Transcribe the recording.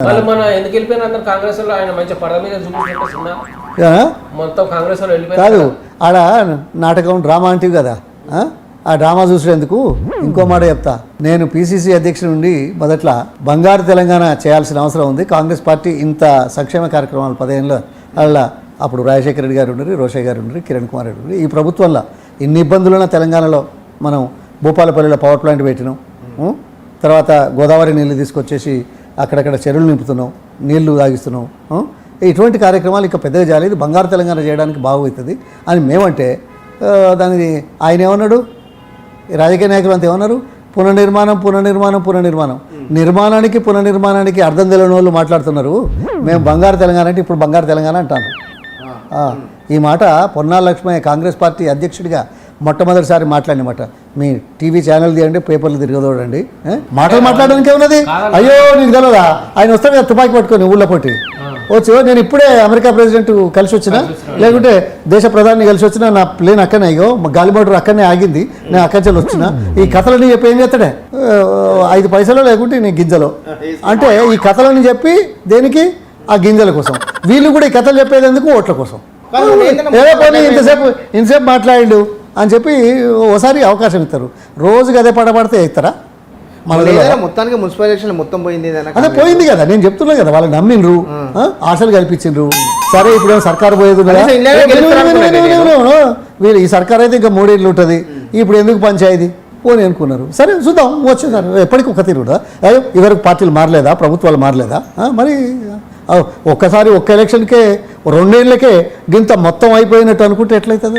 మన ఎందుకు వెళ్ళిపోయిన అందరు కాంగ్రెస్ లో ఆయన మంచి పడద మీద మొత్తం కాంగ్రెస్ లో వెళ్ళిపోయి కాదు ఆడ నాటకం డ్రామా అంటివి కదా ఆ డ్రామా చూసేందుకు ఇంకో మాట చెప్తా. నేను పిసిసి అధ్యక్షుడి నుండి మొదట్లో బంగారు తెలంగాణ చేయాల్సిన అవసరం ఉంది. కాంగ్రెస్ పార్టీ ఇంత సంక్షేమ కార్యక్రమాలు 15 ఏళ్ళ అలా అప్పుడు రాజశేఖర రెడ్డి గారు ఉండరు, రోషయ్య గారు ఉండరు, కిరణ్ కుమార్ రెడ్డి ఉండరు. ఈ ప్రభుత్వంలో ఇన్ని ఇబ్బందులున్న తెలంగాణలో మనం భూపాలపల్లిలో పవర్ ప్లాంట్ పెట్టినాం. తర్వాత గోదావరి నీళ్ళు తీసుకొచ్చేసి అక్కడక్కడ చెరువులు నింపుతున్నాం, నీళ్లు తాగిస్తున్నాం. ఇటువంటి కార్యక్రమాలు ఇంకా పెద్దగా చేయలేదు. బంగారు తెలంగాణ చేయడానికి బాగుతుంది అని మేమంటే దానికి ఆయన ఏమన్నాడు, రాజకీయ నాయకులు అంతా ఏమన్నారు, పునర్నిర్మాణం పునర్నిర్మాణానికి అర్థం తెలియని వాళ్ళు మాట్లాడుతున్నారు. మేము బంగారు తెలంగాణ అంటే ఇప్పుడు బంగారు తెలంగాణ అంటాను. ఈ మాట పొన్నాల లక్ష్మయ్య కాంగ్రెస్ పార్టీ అధ్యక్షుడిగా మొట్టమొదటిసారి మాట్లాడినమాట. మీ టీవీ ఛానల్ తీయండి, పేపర్లు తిరగదోడండి, మాటలు మాట్లాడడానికి ఏమున్నది. అయ్యో నీకు తెలియదా, ఆయన వస్తాడు కదా తుపాకీ పట్టుకొని ఊళ్ళో పట్టి వచ్చి, నేను ఇప్పుడే అమెరికా ప్రెసిడెంట్ కలిసి వచ్చినా, లేకుంటే దేశ ప్రధాని కలిసి వచ్చినా, నా ప్లేన్ అక్కడనే, అయ్యో గాలి మోటార్ అక్కడనే ఆగింది, నేను అక్కడి వచ్చిన ఈ కథలని చెప్పి ఏం చేస్తాడే, 5 పైసలు లేకుంటే నీ గింజలో అంటే ఈ కథలని చెప్పి దేనికి, ఆ గింజల కోసం. వీళ్ళు కూడా ఈ కథలు చెప్పేది ఎందుకు, ఓట్ల కోసం. ఏదో పని ఇంతసేపు మాట్లాడిండు అని చెప్పి ఓసారి అవకాశం ఇస్తారు. రోజుకి అదే పడబడితే ఇస్తారా? మొత్తానికి మున్సిపల్ ఎలక్షన్ మొత్తం పోయింది, అదే పోయింది కదా. నేను చెప్తున్నా కదా, వాళ్ళు నమ్మిండ్రు, ఆశలు కల్పించిండ్రు. సరే ఇప్పుడు సర్కారు పోయేది కదా, వీళ్ళు ఈ సర్కార్ అయితే ఇంకా 3 ఏళ్ళు ఉంటుంది, ఇప్పుడు ఎందుకు పంచాయతీ పోనీ అనుకున్నారు. సరే చూద్దాం, వచ్చేసారు. ఎప్పటికీ ఒక తీరుడా, ఇవరకు పార్టీలు మారలేదా, ప్రభుత్వాలు మారలేదా? మరి ఒక్కసారి ఒక్క ఎలక్షన్కే 2 ఏళ్ళకే గింత మొత్తం అయిపోయినట్టు అనుకుంటే ఎట్లయితుంది?